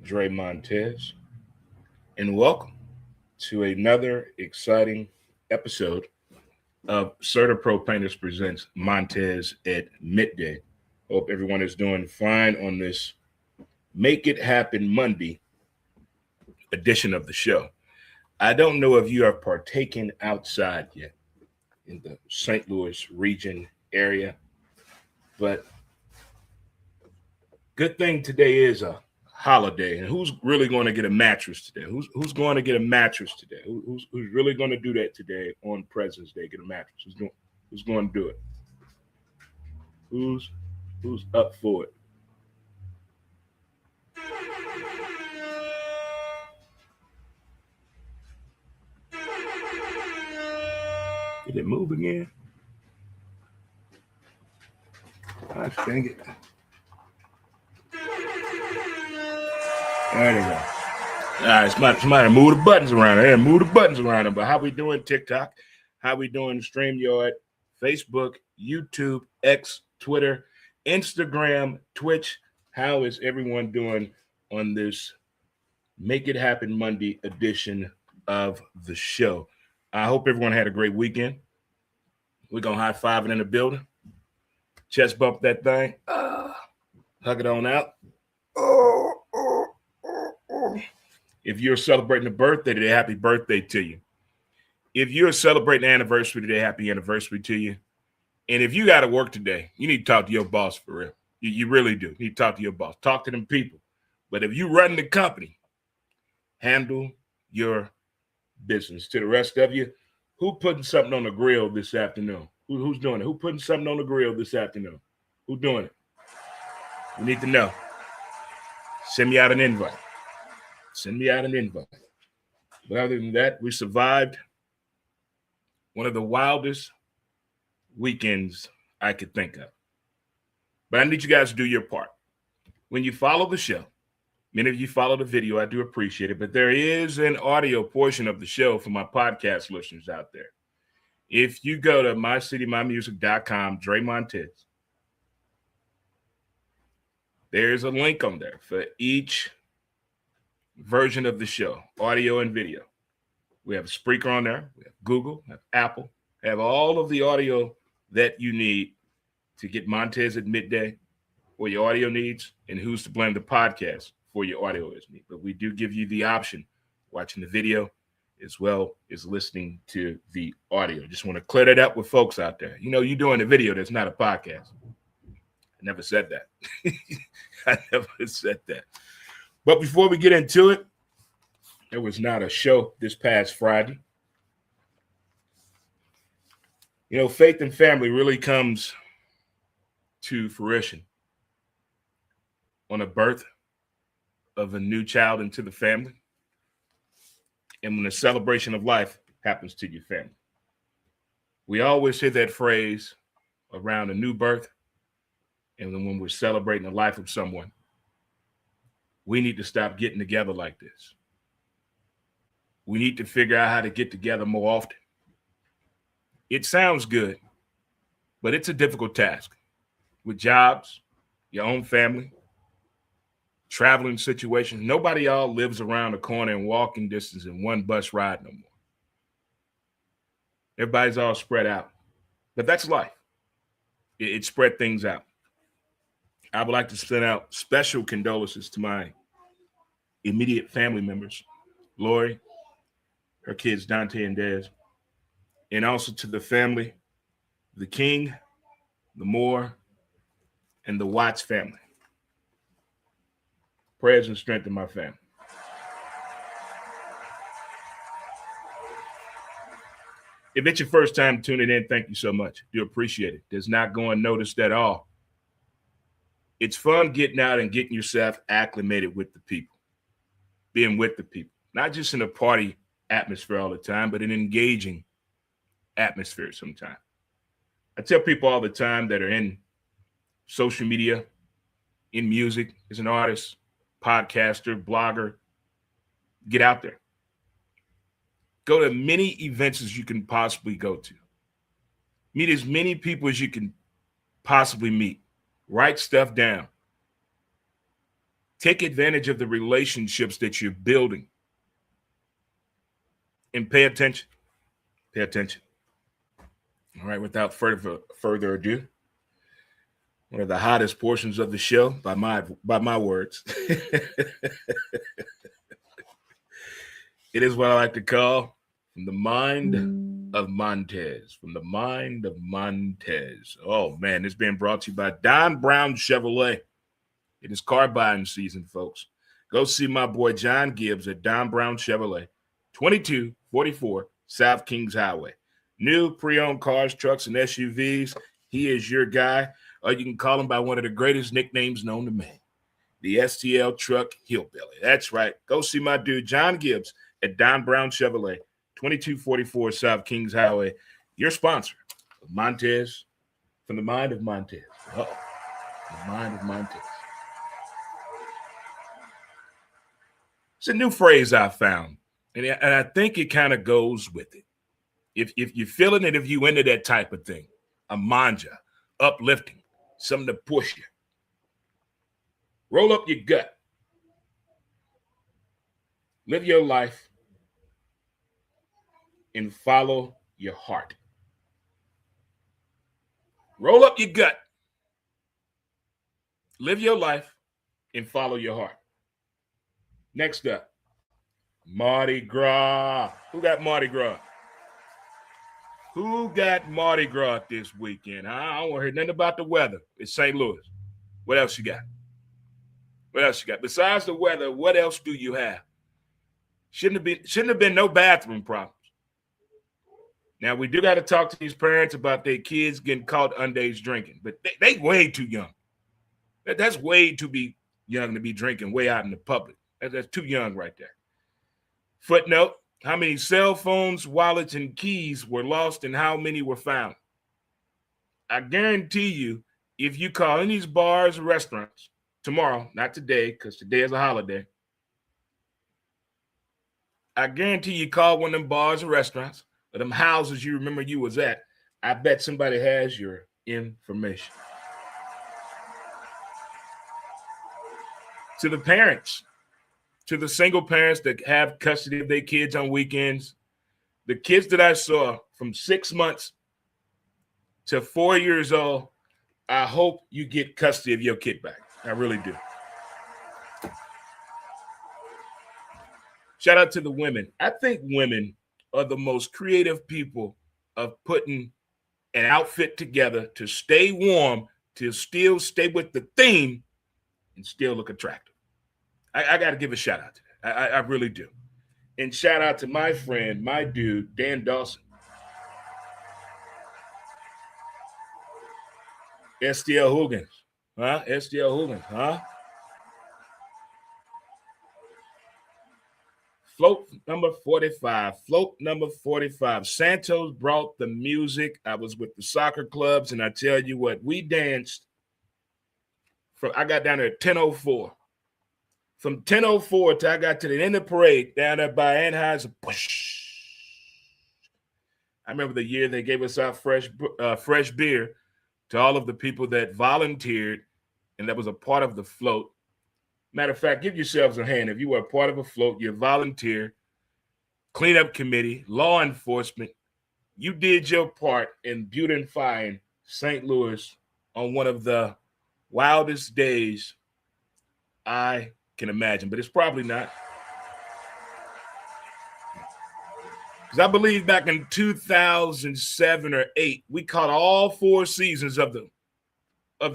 Montez, and welcome to another exciting episode of CertaPro Painters Presents Montez at Midday. Hope everyone is doing fine on this Make It Happen Monday edition of the show. I don't know if you are partaking outside yet in the St. Louis region area, but good thing today is a holiday. And who's really going to get a mattress today? Who's going to get a mattress today? Who's really going to do that today on President's Day? Get a mattress. Who's going to do it? Who's who's up for it? Did it move again? Gosh dang it. There you go. All right, somebody move the buttons around there. Move the buttons around. But how we doing TikTok? How we doing StreamYard, Facebook, YouTube, X, Twitter, Instagram, Twitch? How is everyone doing on this Make It Happen Monday edition of the show? I hope everyone had a great weekend. We're going to high five it in the building. Chest bump that thing. Hug it on out. If you're celebrating a birthday today, happy birthday to you. If you're celebrating an anniversary today, happy anniversary to you. And if you got to work today, you need to talk to your boss for real. You really do. You need to talk to your boss. Talk to them people. But if you run the company, handle your business. To the rest of you, who putting something on the grill this afternoon? Who's doing it? Who putting something on the grill this afternoon? Who doing it? We need to know. Send me out an invite. But other than that, we survived one of the wildest weekends I could think of. But I need you guys to do your part. When you follow the show, many of you follow the video, I do appreciate it, but there is an audio portion of the show for my podcast listeners out there. If you go to mycitymymusic.com, Dre Montez, there's a link on there for each version of the show, audio and video. We have a Spreaker on there. We have Google, we have Apple, we have all of the audio that you need to get Montez at Midday for your audio needs, and Who's to Blame the podcast for your audio needs. But we do give you the option watching the video as well as listening to the audio. Just want to clear that up with folks out there. You know, you're doing a video that's not a podcast. I never said that. I never said that. But before we get into it, there was not a show this past Friday. You know, faith and family really comes to fruition on a birth of a new child into the family, and when a celebration of life happens to your family. We always hear that phrase around a new birth, and then when we're celebrating the life of someone, we need to stop getting together like this. We need to figure out how to get together more often. It sounds good, but it's a difficult task. With jobs, your own family, traveling situations, nobody all lives around the corner in walking distance in one bus ride no more. Everybody's all spread out. But that's life. It spread things out. I would like to send out special condolences to my immediate family members, Lori, her kids, Dante and Dez, and also to the family, the King, the Moore, and the Watts family. Prayers and strength in my family. If it's your first time tuning in, thank you so much. Do appreciate it. Does not go unnoticed at all. It's fun getting out and getting yourself acclimated with the people, being with the people, not just in a party atmosphere all the time, but an engaging atmosphere sometimes. I tell people all the time that are in social media, in music, as an artist, podcaster, blogger, get out there. Go to many events as you can possibly go to. Meet as many people as you can possibly meet. Write stuff down. Take advantage of the relationships that you're building. And pay attention. Pay attention. All right, without further ado, one of the hottest portions of the show, by my words. It is what I like to call From the Mind of Montez. From the Mind of Montez. Oh, man, it's being brought to you by Don Brown Chevrolet. It is car buying season, folks. Go see my boy John Gibbs at Don Brown Chevrolet, 2244 South Kings Highway. New pre-owned cars, trucks, and SUVs. He is your guy. Or you can call him by one of the greatest nicknames known to man, the STL Truck Hillbilly. That's right. Go see my dude John Gibbs at Don Brown Chevrolet, 2244 South Kings Highway. Your sponsor of Montez, From the Mind of Montez. The Mind of Montez. It's a new phrase I found, and I think it kind of goes with it. If you're feeling it, if you into that type of thing, a manja, uplifting, something to push you. Roll up your gut. Live your life and follow your heart. Roll up your gut. Live your life and follow your heart. Next up, Mardi Gras. Who got Mardi Gras? Who got Mardi Gras this weekend? I don't want to hear nothing about the weather. It's St. Louis. What else you got? What else you got? Besides the weather, what else do you have? Shouldn't have been no bathroom problems. Now, we do got to talk to these parents about their kids getting caught underage drinking, but they way too young. That's way too young to be drinking way out in the public. That's too young right there. Footnote, how many cell phones, wallets, and keys were lost and how many were found? I guarantee you, if you call any of these bars or restaurants tomorrow, not today, because today is a holiday, I guarantee you call one of them bars or restaurants or them houses you remember you was at, I bet somebody has your information. To the parents, to the single parents that have custody of their kids on weekends, the kids that I saw from 6 months to 4 years old, I hope you get custody of your kid back. I really do. Shout out to the women. I think women are the most creative people of putting an outfit together to stay warm, to still stay with the theme and still look attractive. I got to give a shout out to that. I really do. And shout out to my friend, my dude, Dan Dawson. STL Hooligans. Huh? STL Hooligans. Huh? Float number 45. Float number 45. Santos brought the music. I was with the soccer clubs, and I tell you what, we danced. I got down there at 10:04. From 10:04 till I got to the end of the parade down there by Anheuser. I remember the year they gave us our fresh beer to all of the people that volunteered and that was a part of the float. Matter of fact, give yourselves a hand. If you were a part of a float, you're a volunteer, cleanup committee, law enforcement, you did your part in beautifying St. Louis on one of the wildest days I can imagine, but it's probably not. Because I believe back in 2007 or 8, we caught all 4 seasons of the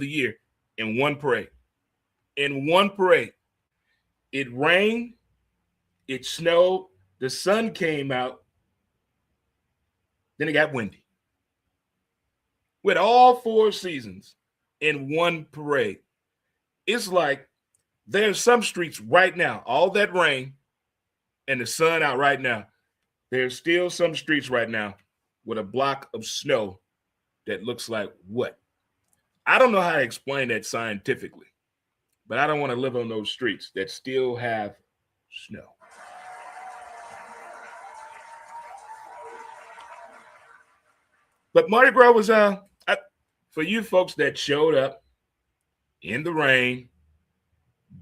year in one parade. In one parade. It rained, it snowed, the sun came out, then it got windy. With all 4 seasons in one parade. It's like there's some streets right now, all that rain and the sun out right now, there's still some streets right now with a block of snow that looks like what? I don't know how to explain that scientifically, but I don't want to live on those streets that still have snow. But Mardi Gras was for you folks that showed up in the rain,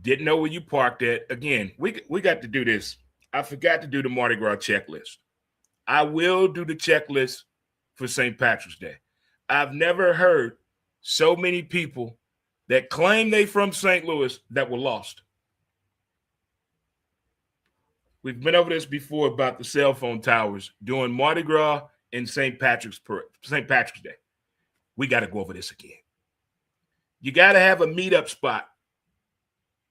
Didn't know where you parked at. Again, we got to do this. I forgot to do the Mardi Gras checklist. I will do the checklist for St. Patrick's Day. I've never heard so many people that claim they from St. Louis that were lost. We've been over this before about the cell phone towers doing Mardi Gras and St. Patrick's Day. We got to go over this again. You got to have a meetup spot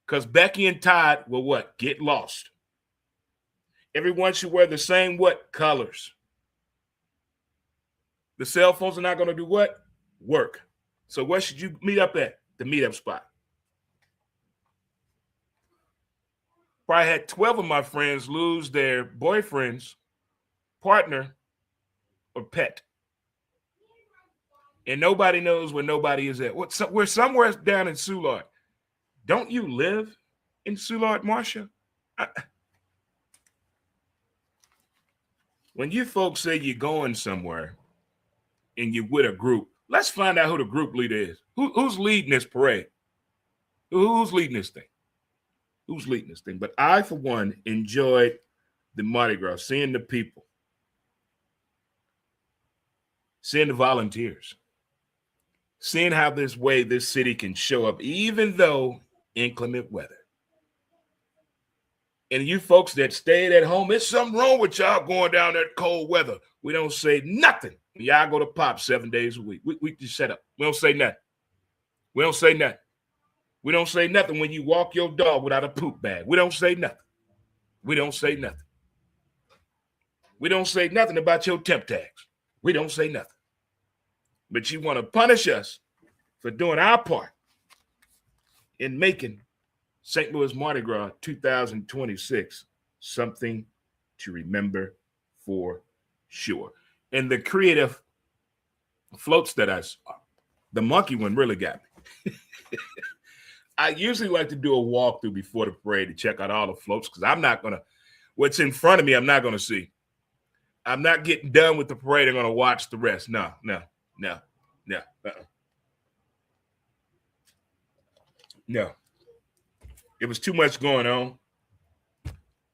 because Becky and Todd will what? Get lost. Everyone should wear the same what? Colors. The cell phones are not going to do what? Work. So where should you meet up at? The meetup spot. Probably had 12 of my friends lose their boyfriends, partner, or pet. And nobody knows where nobody is at. We're somewhere down in Soulard. Don't you live in Soulard, Marcia? When you folks say you're going somewhere and you're with a group, let's find out who the group leader is. Who's leading this parade? Who's leading this thing? Who's leading this thing? But I, for one, enjoyed the Mardi Gras, seeing the people, seeing the volunteers, seeing how this city can show up, even though inclement weather. And you folks that stayed at home, there's something wrong with y'all going down that cold weather. We don't say nothing. Y'all go to pop 7 days a week. We just shut up. We don't say nothing. We don't say nothing. We don't say nothing when you walk your dog without a poop bag. We don't say nothing. We don't say nothing. We don't say nothing about your temp tags. We don't say nothing. But you want to punish us for doing our part in making St. Louis Mardi Gras 2026 something to remember for sure. And the creative floats that I saw, the monkey one really got me. I usually like to do a walkthrough before the parade to check out all the floats because I'm not going to, what's in front of me, I'm not going to see. I'm not getting done with the parade. I'm going to watch the rest. No. No. It was too much going on.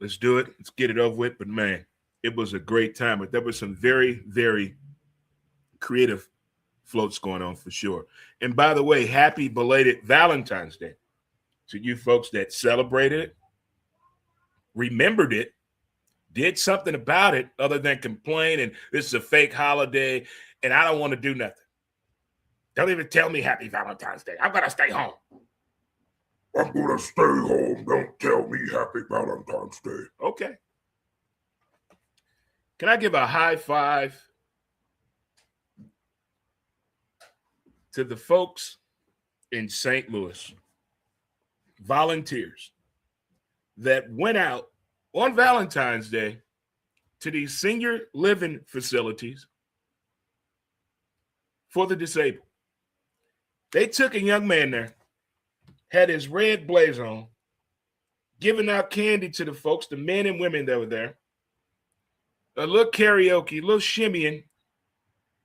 Let's do it. Let's get it over with. But, man, it was a great time. But there were some very, very creative floats going on for sure. And by the way, happy belated Valentine's Day to you folks that celebrated it, remembered it, did something about it other than complain and this is a fake holiday and I don't want to do nothing. Don't even tell me happy Valentine's Day. I'm going to stay home. I'm going to stay home. Don't tell me happy Valentine's Day. Okay. Can I give a high five to the folks in St. Louis, volunteers that went out on Valentine's Day to these senior living facilities for the disabled. They took a young man there, had his red blazer on, giving out candy to the folks, the men and women that were there, a little karaoke, a little shimmying,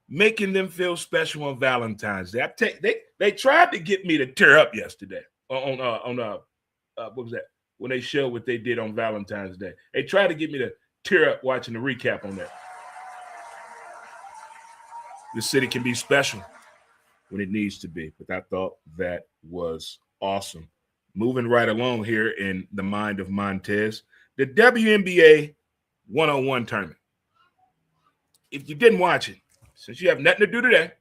making them feel special on Valentine's Day. They tried to get me to tear up yesterday on what was that? When they showed what they did on Valentine's Day. They tried to get me to tear up watching the recap on that. The city can be special when it needs to be, but I thought that was awesome. Moving right along here in the mind of Montez, the WNBA 101 tournament. If you didn't watch it, since you have nothing to do today,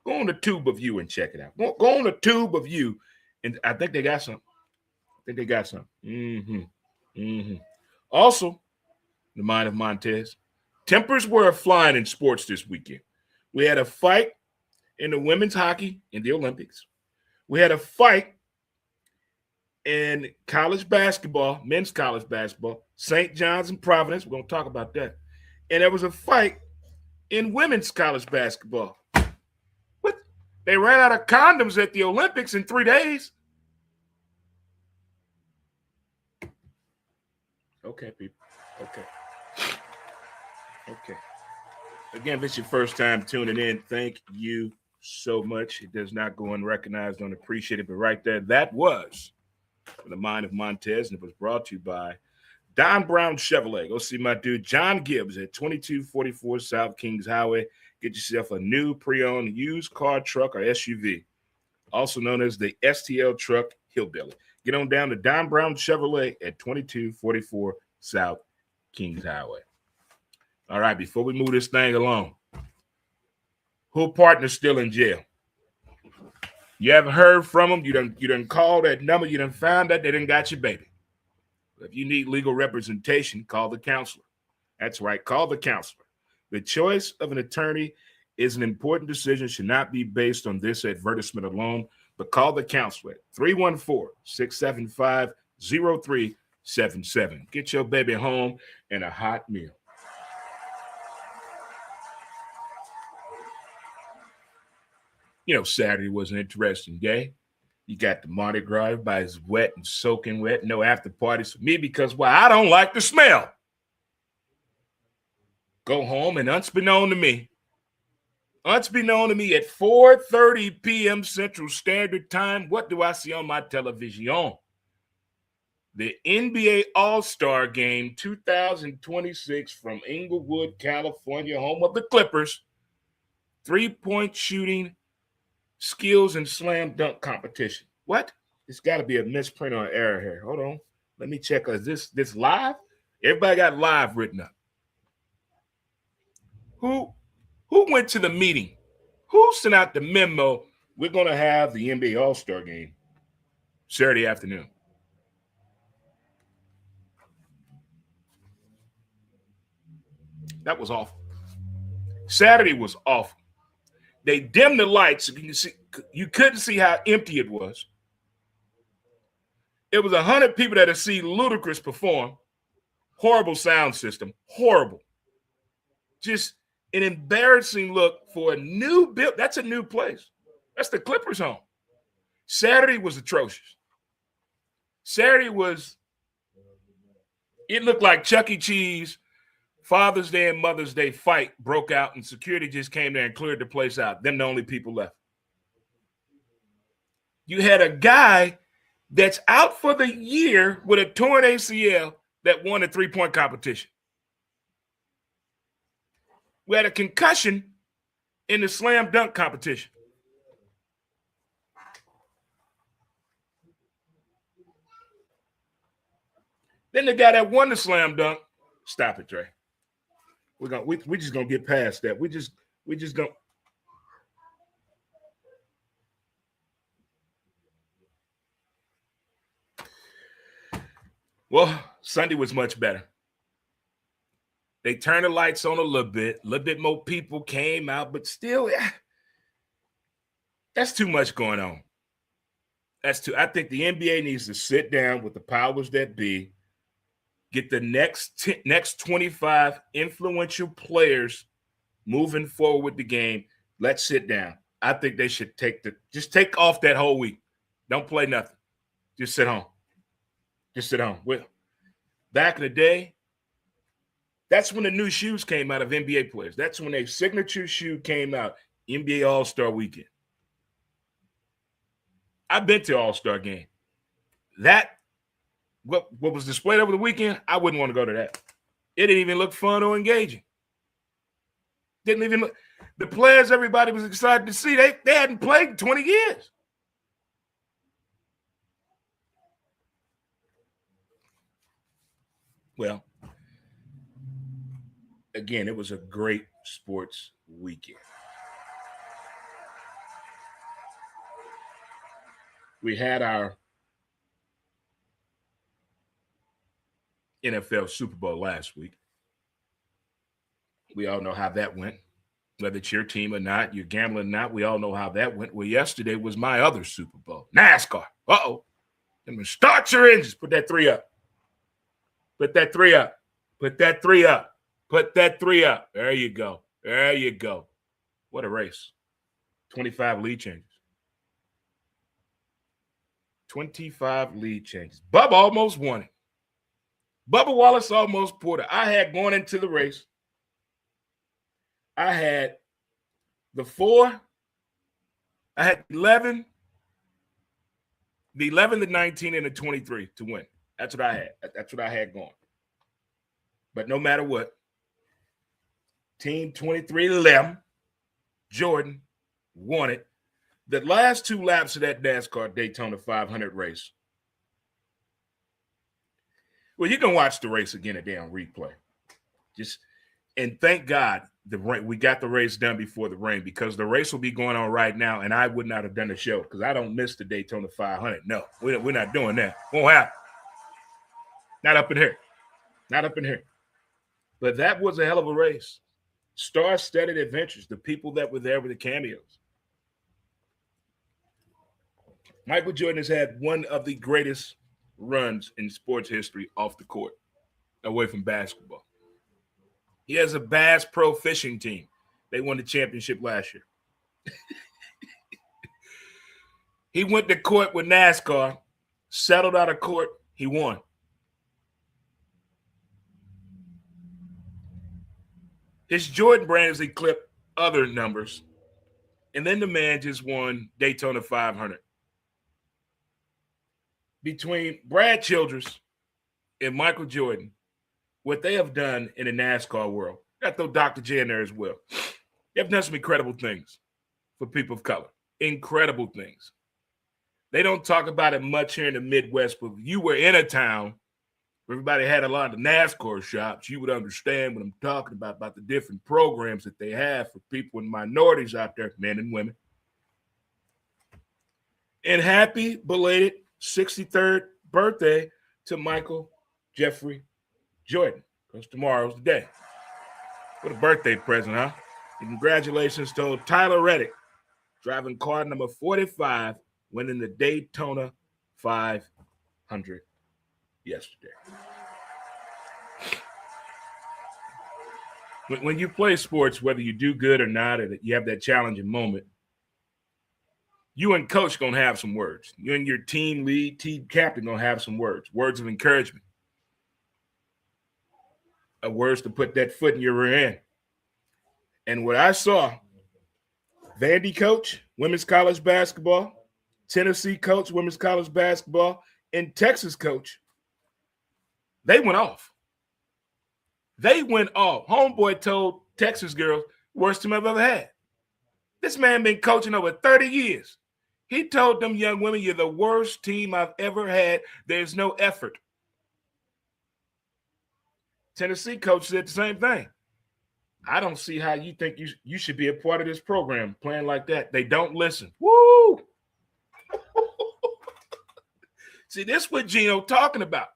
go on the Tube of You and check it out. Go on the Tube of You, and I think they got something. Also, the mind of Montez, tempers were flying in sports this weekend. We had a fight in the women's hockey in the Olympics. We had a fight in college basketball, men's college basketball, St. John's and Providence. We're going to talk about that. And there was a fight in women's college basketball. What? They ran out of condoms at the Olympics in 3 days. Okay, people. Okay. Again, if it's your first time tuning in, thank you so much. It does not go unrecognized, don't appreciate it. But right there, that was in the mind of Montez, and it was brought to you by Don Brown Chevrolet. Go see my dude John Gibbs at 2244 South Kings Highway. Get yourself a new pre-owned used car, truck, or SUV, also known as the STL Truck Hillbilly. Get on down to Don Brown Chevrolet at 2244 South Kings Highway. All right, before we move this thing along, who partner's still in jail? You haven't heard from them. You done called that number. You done found out they done got your baby. If you need legal representation, call the counselor. That's right, call the counselor. The choice of an attorney is an important decision, should not be based on this advertisement alone, but call the counselor at 314-675-0377. Get your baby home and a hot meal. You know, Saturday was an interesting day. You got the Mardi Gras, everybody's wet and soaking wet. No after parties for me because, well, I don't like the smell. Go home and unbeknown to me at 4:30 p.m. Central Standard Time, what do I see on my television? The NBA All-Star Game 2026 from Inglewood, California, home of the Clippers. 3-point shooting, skills, and slam dunk competition. What? It's got to be a misprint or an error here. Hold on. Let me check. Is this live? Everybody got live written up. Who went to the meeting? Who sent out the memo? We're going to have the NBA All-Star Game Saturday afternoon. That was awful. Saturday was awful. They dimmed the lights. You couldn't see how empty it was. It was 100 people that had seen Ludacris perform. Horrible sound system. Horrible. Just an embarrassing look for a new build. That's a new place. That's the Clippers' home. Saturday was atrocious. Saturday was, it looked like Chuck E. Cheese, Father's Day and Mother's Day fight broke out, and security just came there and cleared the place out. Them the only people left. You had a guy that's out for the year with a torn ACL that won a 3-point competition. We had a concussion in the slam dunk competition. Then the guy that won the slam dunk, stop it, Trey. We just gonna get past that. We just gonna. Well, Sunday was much better. They turned the lights on a little bit more people came out, but still, that's too much going on. I think the NBA needs to sit down with the powers that be, get the next 25 influential players moving forward with the game. Let's sit down. I think they should take off that whole week. Don't play nothing. Just sit home. Well, back in the day, that's when the new shoes came out of NBA players. That's when a signature shoe came out, NBA All-Star Weekend. I've been to All-Star Game. What was displayed over the weekend, I wouldn't want to go to that. It didn't even look fun or engaging. Didn't even look. The players everybody was excited to see, they hadn't played in 20 years. Well, again, it was a great sports weekend. We had our NFL Super Bowl last week. We all know how that went. Whether it's your team or not, you're gambling or not, we all know how that went. Well, yesterday was my other Super Bowl, NASCAR. Uh-oh. I'm going to start your engines. Put that 3 up. Put that 3 up. Put that 3 up. Put that 3 up. There you go. There you go. What a race. 25 lead changes. 25 lead changes. Bubba almost won it. Bubba Wallace almost pulled it. I had going into the race, I had the 4, I had 11, The 11, the 19, and the 23 to win. That's what I had. That's what I had going. But no matter what, Team 23 Lem, Jordan, won it. The last 2 laps of that NASCAR Daytona 500 race. Well, you can watch the race again today on replay. And thank God we got the race done before the rain, because the race will be going on right now, and I would not have done the show because I don't miss the Daytona 500. No, we're not doing that. Won't happen. Not up in here. Not up in here. But that was a hell of a race. Star-studded adventures. The people that were there with the cameos. Michael Jordan has had one of the greatest runs in sports history off the court, away from basketball. He has a Bass Pro fishing team. They won the championship last year. He went to court with NASCAR, settled out of court, he won. His Jordan brand has eclipsed other numbers. And then the man just won Daytona 500. Between Brad Childress and Michael Jordan, what they have done in the NASCAR world, got to throw Dr. J in there as well. They have done some incredible things for people of color. Incredible things. They don't talk about it much here in the Midwest, but if you were in a town where everybody had a lot of NASCAR shops, you would understand what I'm talking about the different programs that they have for people and minorities out there, men and women. And happy belated 63rd birthday to Michael Jeffrey Jordan, because tomorrow's the day. What a birthday present, huh? And congratulations to Tyler Reddick, driving car number 45, winning the Daytona 500 yesterday. When you play sports, whether you do good or not, or that you have that challenging moment, you and coach going to have some words. You and your team lead, team captain going to have some words of encouragement. Words to put that foot in your rear end. And what I saw, Vandy coach, women's college basketball, Tennessee coach, women's college basketball, and Texas coach, they went off. They went off. Homeboy told Texas girls, worst team I've ever had. This man been coaching over 30 years. He told them young women, you're the worst team I've ever had. There's no effort. Tennessee coach said the same thing. I don't see how you think you should be a part of this program playing like that. They don't listen. Woo! See, this is what Gino talking about.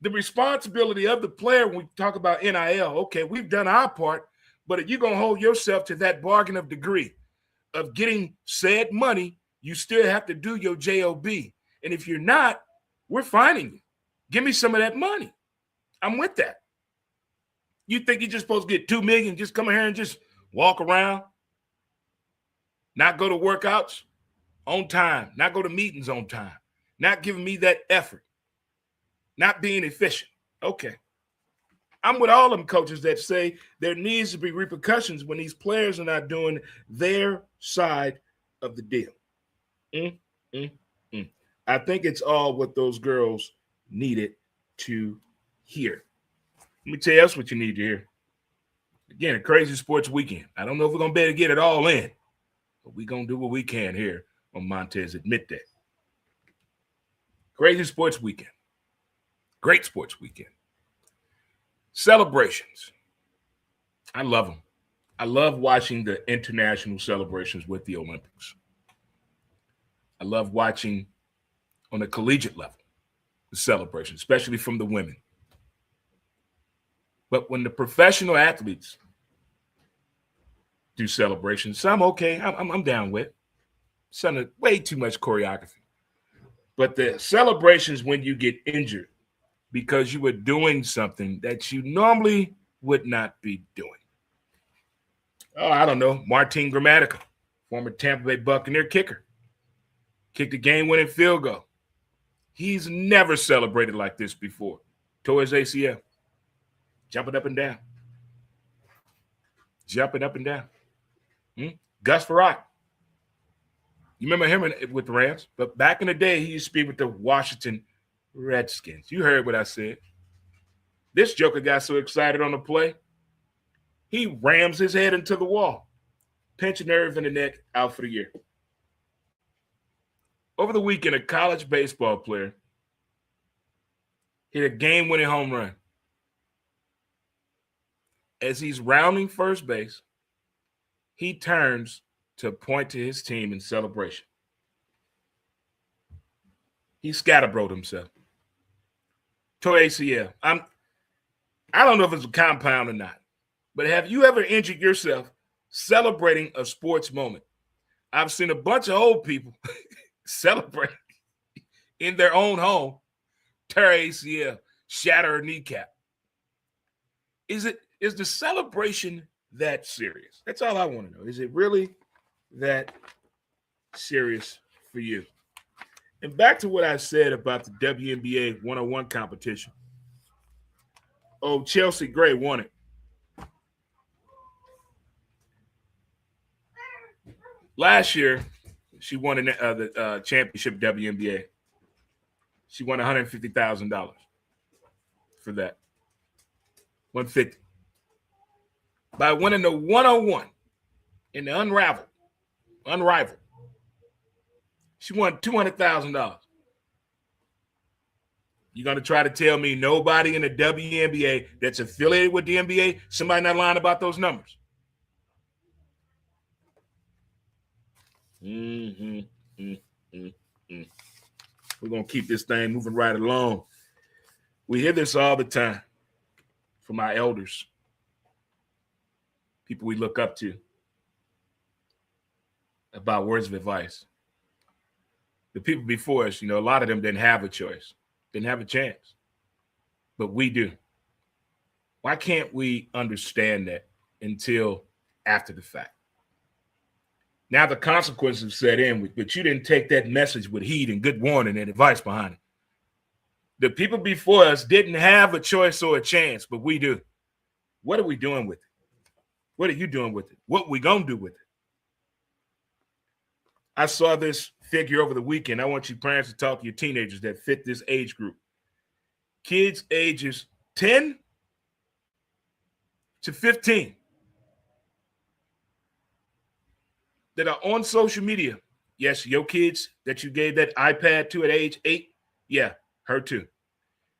The responsibility of the player when we talk about NIL, okay, we've done our part, but if you're going to hold yourself to that bargain of degree of getting said money, you still have to do your JOB. And if you're not, we're fining you. Give me some of that money. I'm with that. You think you're just supposed to get $2 million, just come in here and just walk around, not go to workouts on time, not go to meetings on time, not giving me that effort, not being efficient. Okay. I'm with all them coaches that say there needs to be repercussions when these players are not doing their side of the deal. I think it's all what those girls needed to hear. Let me tell you else what you need to hear. Again, a crazy sports weekend. I don't know if we're going to be able to get it all in, but we're going to do what we can here on Montez. Admit that. Crazy sports weekend. Great sports weekend. Celebrations. I love them. I love watching the international celebrations with the Olympics. I love watching on a collegiate level the celebration, especially from the women. But when the professional athletes do celebrations, some okay, I'm down with. Some way too much choreography. But the celebrations when you get injured because you were doing something that you normally would not be doing. Oh, I don't know. Martin Gramatica, former Tampa Bay Buccaneer kicker, kicked a game-winning field goal. He's never celebrated like this before. Tore his ACL. Jumping up and down. Jumping up and down. Gus Farrat. You remember him with the Rams? But back in the day, he used to be with the Washington Redskins. You heard what I said. This joker got so excited on the play, he rams his head into the wall. Pinch a nerve in the neck, out for the year. Over the weekend, a college baseball player hit a game-winning home run. As he's rounding first base, he turns to point to his team in celebration. He scatterbrained himself. Tore ACL. I don't know if it's a compound or not, but have you ever injured yourself celebrating a sports moment? I've seen a bunch of old people celebrate in their own home, tear ACL, shatter a kneecap. Is the celebration that serious? That's all I want to know. Is it really that serious for you? And back to what I said about the WNBA 101 competition. Oh, Chelsea Gray won it. Last year, she won the championship WNBA. She won $150,000 for that. 150. By winning the 101 in the unrivaled, she won $200,000. You're going to try to tell me nobody in the WNBA that's affiliated with the NBA, somebody not lying about those numbers? We're going to keep this thing moving right along. We hear this all the time from our elders, people we look up to, about words of advice. The people before us, a lot of them didn't have a choice, didn't have a chance, but we do. Why can't we understand that until after the fact? Now the consequences have set in, but you didn't take that message with heed and good warning and advice behind it. The people before us didn't have a choice or a chance, but we do. What are we doing with it? What are you doing with it? What are we going to do with it? I saw this figure over the weekend. I want you parents to talk to your teenagers that fit this age group. Kids ages 10 to 15 that are on social media. Yes, your kids that you gave that iPad to at age 8, yeah, her too.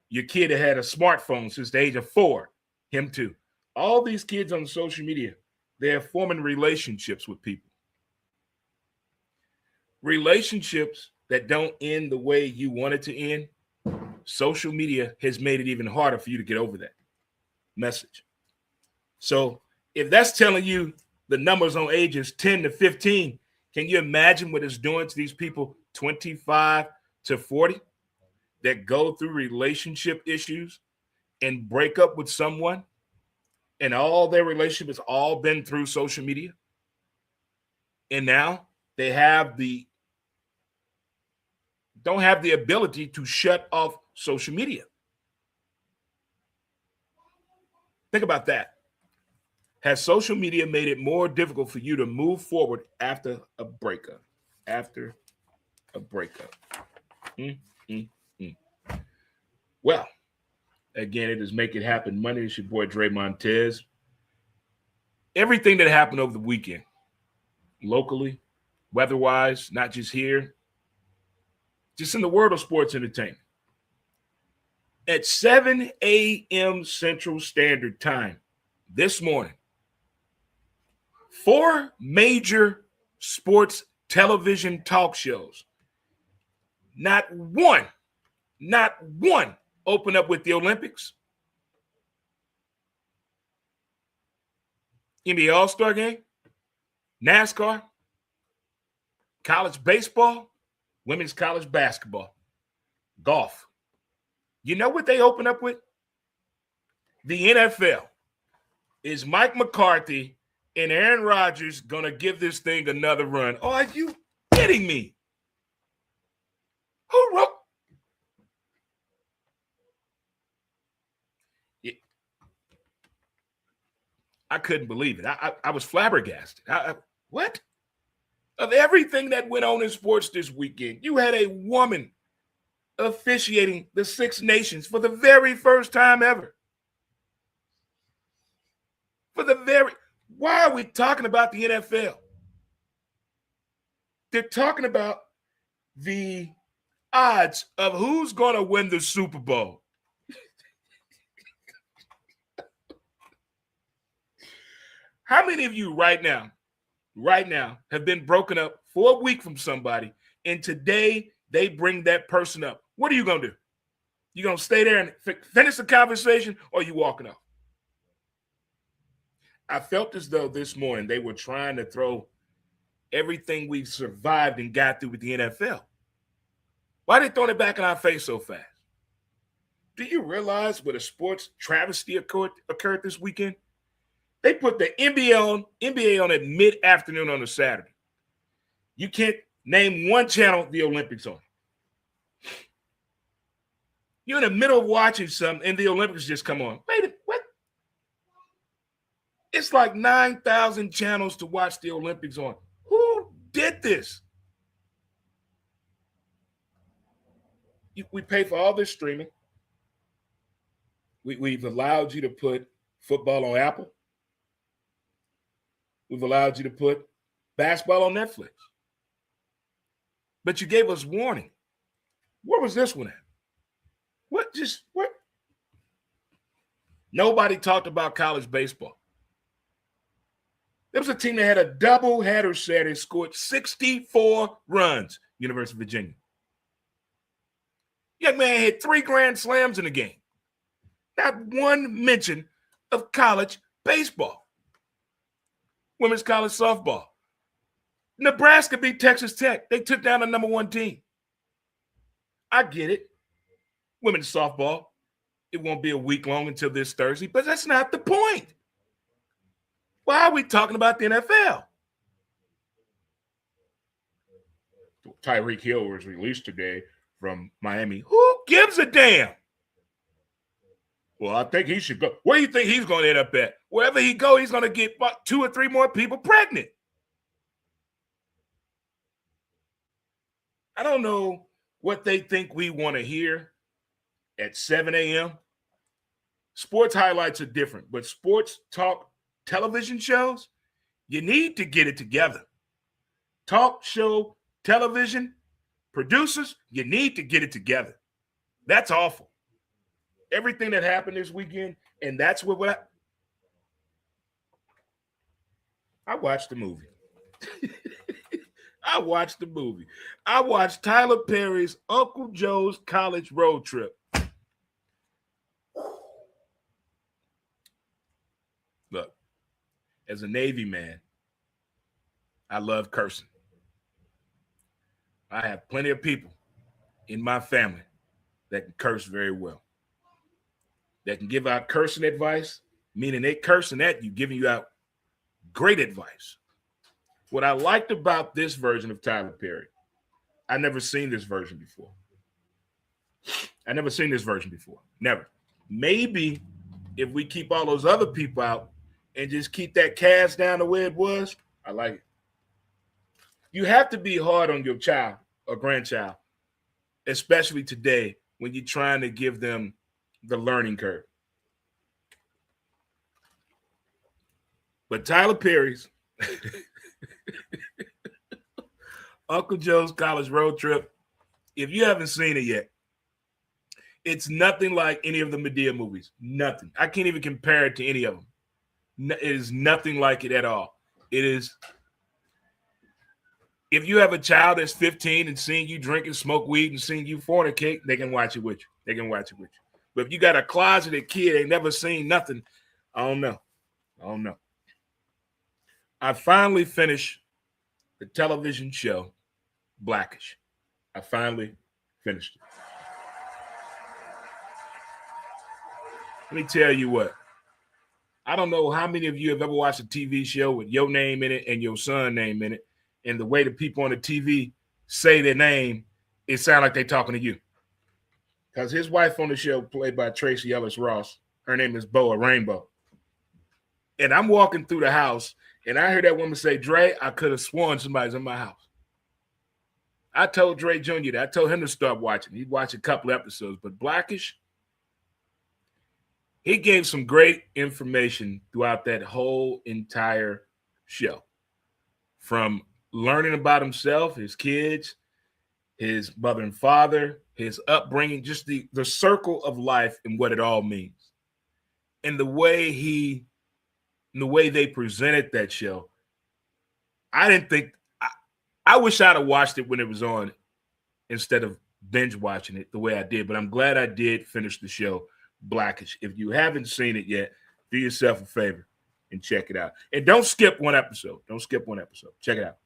Your kid that had a smartphone since the age of 4, him too. All these kids on social media, they're forming relationships with people. Relationships that don't end the way you want it to end. Social media has made it even harder for you to get over that message. So if that's telling you the numbers on ages 10 to 15, can you imagine what it's doing to these people 25 to 40 that go through relationship issues and break up with someone, and all their relationship has all been through social media? And now they don't have the ability to shut off social media. Think about that. Has social media made it more difficult for you to move forward after a breakup? After a breakup. Well, again, it is Make It Happen Monday. It's your boy, Dre Montez. Everything that happened over the weekend, locally, weather-wise, not just here, just in the world of sports entertainment. At 7 a.m. Central Standard Time this morning, 4 major sports television talk shows, not one open up with the Olympics, NBA All-Star Game, NASCAR, college baseball, women's college basketball, golf. You know what they open up with? The NFL. Is Mike McCarthy and Aaron Rodgers going to give this thing another run? Oh, are you kidding me? Who wrote? I couldn't believe it. I was flabbergasted. What? of everything that went on in sports this weekend. You had a woman officiating the Six Nations for the very first time ever. Why are we talking about the NFL? They're talking about the odds of who's going to win the Super Bowl. How many of you right now, have been broken up for a week from somebody, and today they bring that person up? What are you going to do? You going to stay there and finish the conversation, or are you walking off? I felt as though this morning they were trying to throw everything we've survived and got through with the NFL. Why are they throwing it back in our face so fast? Do you realize what a sports travesty occurred this weekend? They put the NBA on at mid-afternoon on a Saturday. You can't name one channel the Olympics on. You're in the middle of watching something and the Olympics just come on. Wait a minute, what? It's like 9,000 channels to watch the Olympics on. Who did this? We pay for all this streaming. We've allowed you to put football on Apple. We've allowed you to put basketball on Netflix. But you gave us warning. Where was this one at? What? Nobody talked about college baseball. There was a team that had a double-header Saturday, scored 64 runs, University of Virginia. Young man had 3 grand slams in the game. Not one mention of college baseball. Women's college softball. Nebraska beat Texas Tech. They took down the number 1 team. I get it. Women's softball. It won't be a week long until this Thursday, but that's not the point. Why are we talking about the NFL? Tyreek Hill was released today from Miami. Who gives a damn? Well, I think he should go. Where do you think he's going to end up at? Wherever he goes, he's going to get about 2 or 3 more people pregnant. I don't know what they think we want to hear at 7 a.m. Sports highlights are different, but sports talk television shows, you need to get it together. Talk show television producers, you need to get it together. That's awful. Everything that happened this weekend, and that's what I watched the movie. I watched the movie. I watched Tyler Perry's Uncle Joe's College Road Trip. Look, as a Navy man, I love cursing. I have plenty of people in my family that can curse very well. That can give out cursing advice, meaning they cursing at you, giving you out great advice. What I liked about this version of Tyler Perry, I never seen this version before. Never. Maybe if we keep all those other people out and just keep that cast down the way it was, I like it. You have to be hard on your child or grandchild, especially today when you're trying to give them the learning curve. But Tyler Perry's Uncle Joe's College Road Trip, if you haven't seen it yet, it's nothing like any of the Madea movies. Nothing. I can't even compare it to any of them. It is nothing like it at all. It is. If you have a child that's 15 and seeing you drink and smoke weed and seeing you fornicate, they can watch it with you. But if you got a closeted kid, ain't never seen nothing, I don't know. I finally finished the television show Blackish. I finally finished it. Let me tell you what. I don't know how many of you have ever watched a TV show with your name in it and your son's name in it, and the way the people on the TV say their name, it sounds like they're talking to you. Because his wife on the show, played by Tracy Ellis Ross, her name is Boa Rainbow. And I'm walking through the house, And I heard that woman say, Dre, I could have sworn somebody's in my house. I told Dre Jr. that. I told him to start watching. He'd watch a couple episodes. But Blackish, he gave some great information throughout that whole entire show. From learning about himself, his kids, his mother and father, his upbringing, just the circle of life and what it all means. And the way they presented that show, I wish I'd have watched it when it was on instead of binge watching it the way I did, but I'm glad I did finish the show, Blackish. If you haven't seen it yet, do yourself a favor and check it out. And don't skip one episode. Check it out.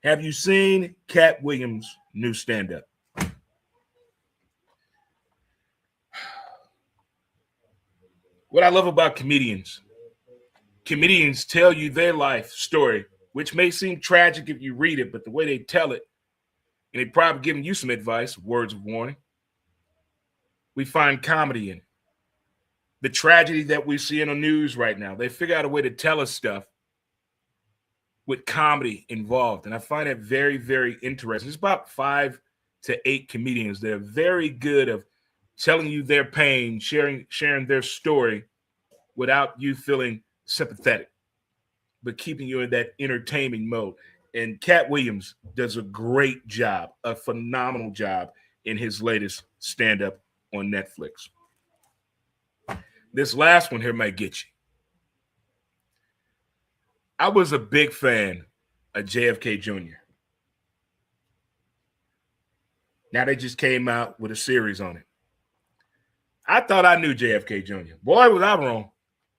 Have you seen Cat Williams' new stand-up? What I love about comedians tell you their life story, which may seem tragic if you read it, but the way they tell it, and they probably giving you some advice, words of warning, we find comedy in it. The tragedy that we see in the news right now, they figure out a way to tell us stuff with comedy involved. And I find it very, very interesting. It's about 5 to 8 comedians that are very good of telling you their pain, sharing their story without you feeling sympathetic, but keeping you in that entertaining mode. And Cat Williams does a great job, a phenomenal job in his latest stand-up on Netflix. This last one here might get you. I was a big fan of JFK Jr. Now they just came out with a series on it. I thought I knew JFK Jr. Boy, was I wrong.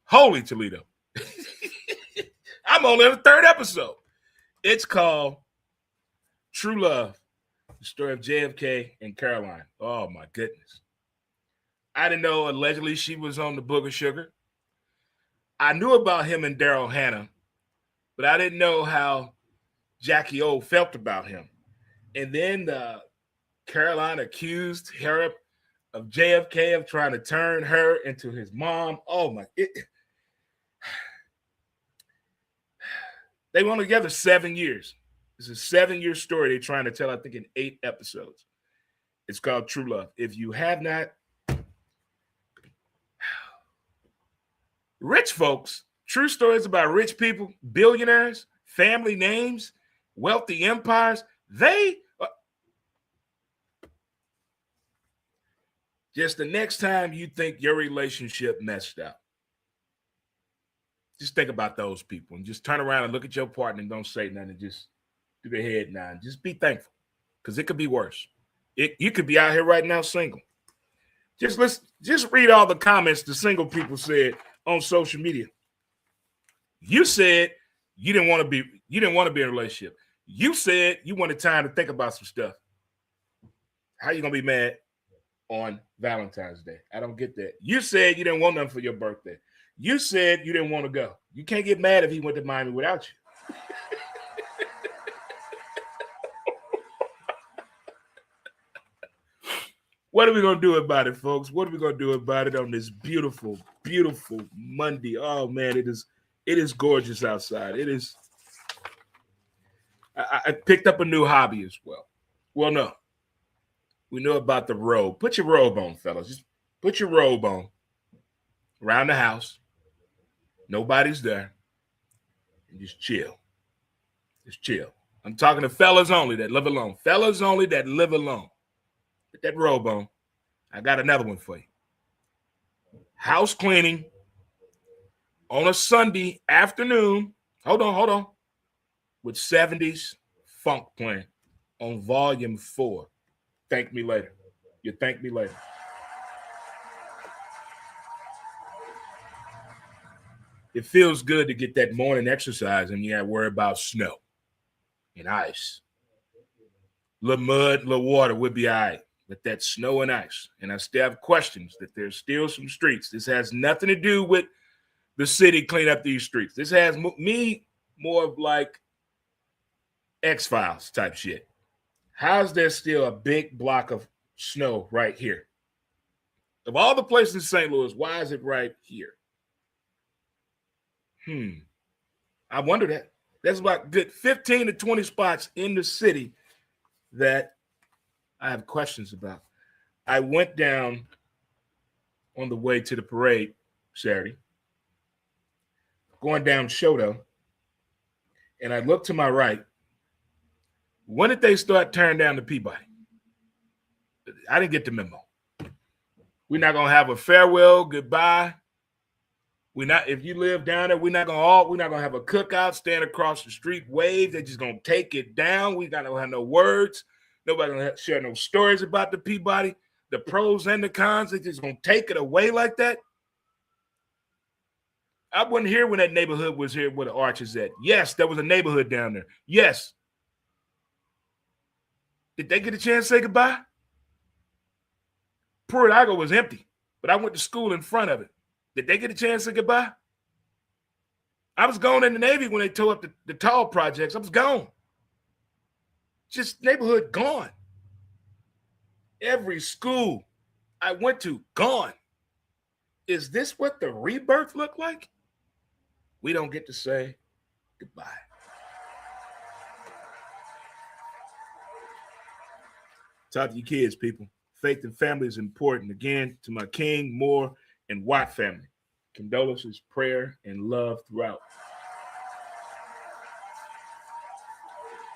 Holy Toledo. I'm only on the 3rd episode. It's called True Love, the story of JFK and Caroline. Oh, my goodness. I didn't know allegedly she was on the Booger Sugar. I knew about him and Daryl Hannah, but I didn't know how Jackie O felt about him. And then Caroline accused her of JFK of trying to turn her into his mom. Oh, my. They were together 7 years. It's a 7-year story they're trying to tell, I think, in 8 episodes. It's called True Love. If you have not, rich folks, true stories about rich people, billionaires, family names, wealthy empires, just the next time you think your relationship messed up, just think about those people and just turn around and look at your partner and don't say nothing and just do the head nod. Just be thankful because it could be worse. You could be out here right now single. Just read all the comments the single people said on social media. You said you didn't want to be in a relationship. You said you wanted time to think about some stuff. How you gonna be mad on Valentine's Day? I don't get that. You said you didn't want nothing for your birthday. You said you didn't want to go. You can't get mad if he went to Miami without you. What are we going to do about it, folks? What are we going to do about it on this beautiful, beautiful Monday? Oh, man, it is gorgeous outside. It is. I picked up a new hobby as well. Well, no. We know about the robe. Put your robe on, fellas. Just put your robe on around the house. Nobody's there. And just chill. Just chill. I'm talking to fellas only that live alone. Fellas only that live alone. Put that robe on. I got another one for you. House cleaning on a Sunday afternoon. Hold on. With 70s funk playing on volume 4. Thank me later. You thank me later. It feels good to get that morning exercise and you got to worry about snow and ice. Little mud, little water would be all right, but that snow and ice. And I still have questions that there's still some streets. This has nothing to do with the city clean up these streets. This has me more of like X-Files type shit. How's there still a big block of snow right here? Of all the places in St. Louis, why is it right here? I wonder that. There's about good 15 to 20 spots in the city that I have questions about. I went down on the way to the parade Saturday, going down Shoto, and I looked to my right. When did they start tearing down the Peabody? I didn't get the memo. We're not gonna have a farewell, goodbye. If you live down there, we're not gonna have a cookout, stand across the street, wave. They're just gonna take it down. We not gonna have no words. Nobody gonna share no stories about the Peabody, the pros and the cons. They're just gonna take it away like that. I wasn't here when that neighborhood was here where the arch is at. Yes, there was a neighborhood down there. Yes. Did they get a chance to say goodbye? Port was empty, but I went to school in front of it. Did they get a chance to say goodbye? I was gone in the Navy when they tore up the tall projects. I was gone. Just neighborhood gone. Every school I went to, gone. Is this what the rebirth looked like? We don't get to say goodbye. Talk to your kids, people. Faith and family is important. Again, to my King, Moore, and Watt family, condolences, prayer, and love throughout.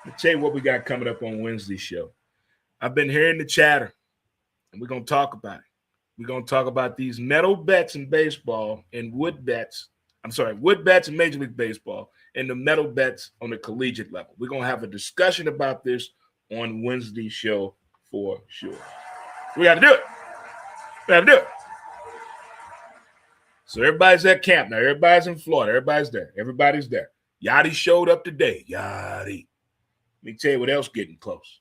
I'll tell you what we got coming up on Wednesday's show. I've been hearing the chatter, and we're going to talk about it. We're going to talk about these metal bets in baseball and wood bets in Major League Baseball and the metal bets on the collegiate level. We're going to have a discussion about this on Wednesday's show for sure. We got to do it. We got to do it. So everybody's at camp now. Everybody's in Florida. Everybody's there. Everybody's there. Yachty showed up today. Yachty. Let me tell you what else getting close.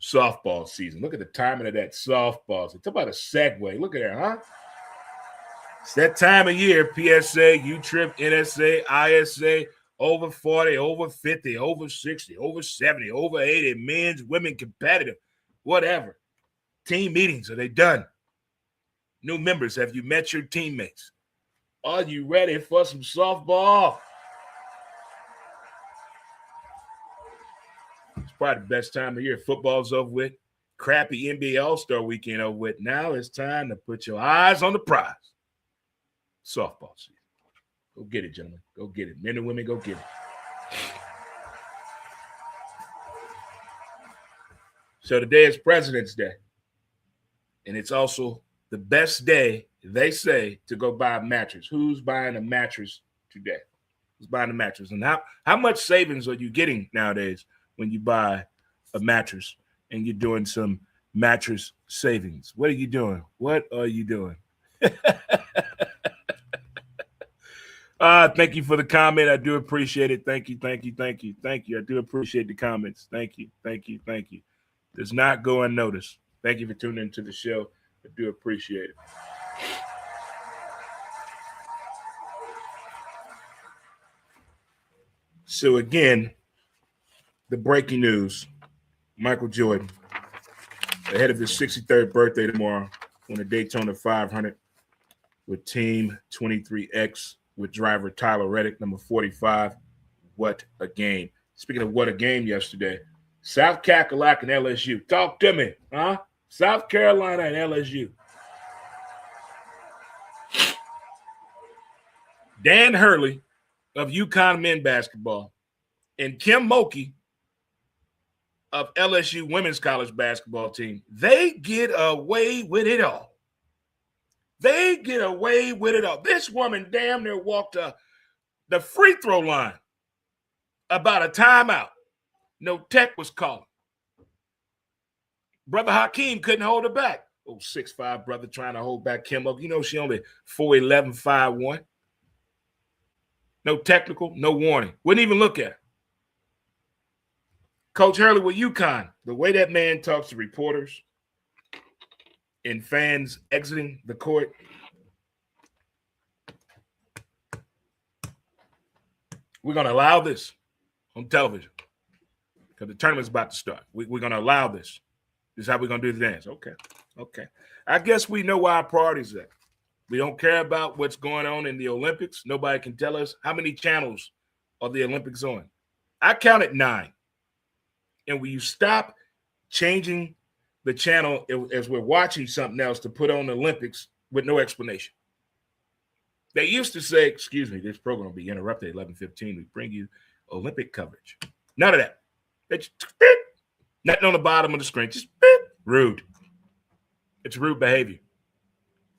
Softball season. Look at the timing of that softball season. Talk about a segue. Look at that, huh? It's that time of year. PSA, U-Trip, NSA, ISA, over 40, over 50, over 60, over 70, over 80, men's, women competitive, whatever. Team meetings, are they done? New members, have you met your teammates? Are you ready for some softball? It's probably the best time of year. Football's over with. Crappy NBA All-Star weekend over with. Now it's time to put your eyes on the prize. Softball season. Go get it, gentlemen. Go get it. Men and women, go get it. So today is President's Day. And it's also the best day, they say, to go buy a mattress. Who's buying a mattress today? Who's buying a mattress? And how much savings are you getting nowadays when you buy a mattress and you're doing some mattress savings? What are you doing? What are you doing? Thank you for the comment. I do appreciate it. Thank you. I do appreciate the comments. Thank you. Does not go unnoticed. Thank you for tuning into the show. I do appreciate it. So again, the breaking news: Michael Jordan, ahead of his 63rd birthday tomorrow, on the Daytona 500 with Team 23X with driver Tyler Reddick, number 45. What a game. Speaking of what a game yesterday, South Carolina and LSU. Talk to me, huh? South Carolina and LSU. Dan Hurley of UConn men basketball and Kim Mulkey of LSU women's college basketball team, they get away with it all. This woman damn near walked the free throw line about a timeout. No tech was called. Brother Hakeem couldn't hold her back. 6'5" brother trying to hold back Kim Mulkey. You know she only 4'11", 5'1". No technical, no warning. Wouldn't even look at her. Coach Hurley with UConn, the way that man talks to reporters and fans exiting the court, we're going to allow this on television because the tournament's about to start. We're going to allow this. This is how we're going to do the dance. Okay. I guess we know why our priorities are. We don't care about what's going on in the Olympics. Nobody can tell us how many channels are the Olympics on? I counted 9. And when you stop changing the channel as we're watching something else to put on the Olympics with no explanation. They used to say, excuse me, this program will be interrupted at 11:15. We bring you Olympic coverage. None of that. They just, nothing on the bottom of the screen. Just rude. It's rude behavior.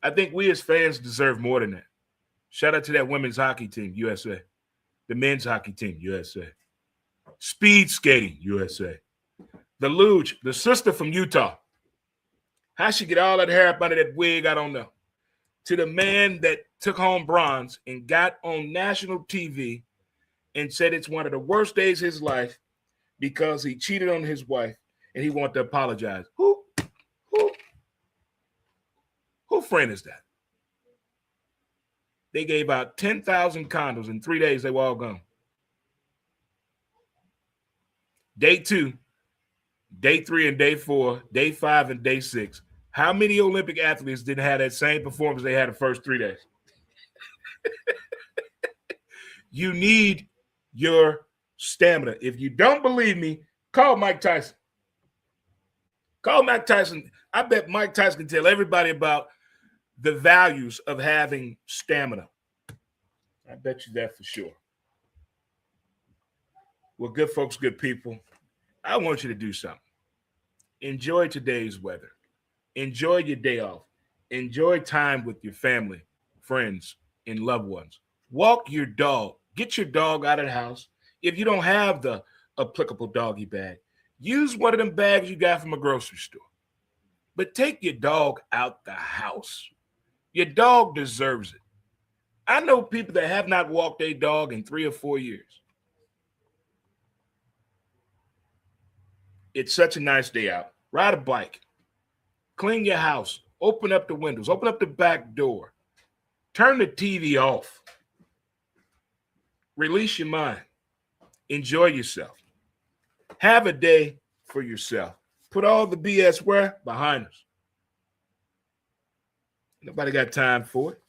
I think we as fans deserve more than that. Shout out to that women's hockey team, USA. The men's hockey team, USA. Speed skating, USA. The Luge, the sister from Utah. How she get all that hair up under that wig, I don't know. To the man that took home bronze and got on national TV and said it's one of the worst days of his life because he cheated on his wife and he wanted to apologize. Who friend is that? They gave out 10,000 condoms in 3 days. They were all gone. Day 2, day 3 and day 4, day 5 and day 6. How many Olympic athletes didn't have that same performance they had the first 3 days? You need your stamina. If you don't believe me, call Mike Tyson. Call Mike Tyson. I bet Mike Tyson can tell everybody about the values of having stamina. I bet you that for sure. Well, good folks, good people, I want you to do something. Enjoy today's weather. Enjoy your day off. Enjoy time with your family, friends, and loved ones. Walk your dog. Get your dog out of the house. If you don't have the applicable doggy bag, use one of them bags you got from a grocery store. But take your dog out the house. Your dog deserves it. I know people that have not walked a dog in 3 or 4 years. It's such a nice day out. Ride a bike. Clean your house. Open up the windows. Open up the back door. Turn the TV off. Release your mind. Enjoy yourself. Have a day for yourself. Put all the BS where? Behind us. Nobody got time for it.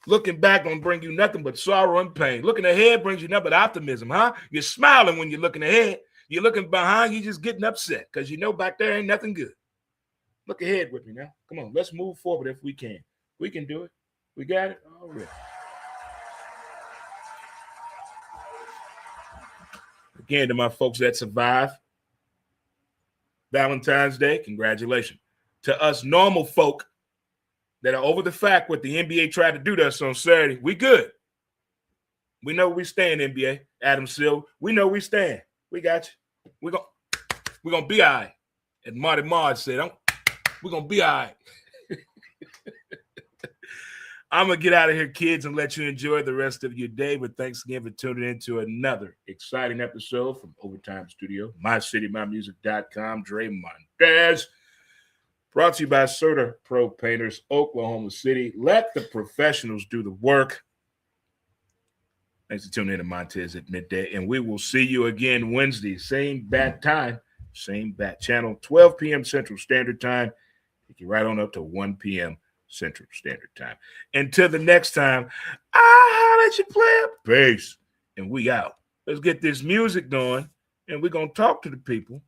Looking back don't bring you nothing but sorrow and pain. Looking ahead brings you nothing but optimism, huh? You're smiling when you're looking ahead. You're looking behind, you're just getting upset because you know back there ain't nothing good. Look ahead with me now. Come on, let's move forward if we can. We can do it. We got it? All right. Again, to my folks that survived Valentine's Day, congratulations. To us normal folk that are over the fact what the NBA tried to do to us on Saturday, we good. We know we stand, NBA. Adam Silver, we know we stand. We got you. We're gonna be all right. As Marty Marge said, we're gonna be all right. I'm gonna get out of here, kids, and let you enjoy the rest of your day. But thanks again for tuning in to another exciting episode from Overtime Studio, mycitymymusic.com. Dre Montez. Brought to you by CertaPro Painters, Oklahoma City. Let the professionals do the work. Thanks for tuning in to Montez at midday. And we will see you again Wednesday. Same bat time, same bat channel, 12 p.m. Central Standard Time. Take you right on up to 1 p.m. Central Standard Time. Until the next time, I'll let you play up. Peace. And we out. Let's get this music going, and we're going to talk to the people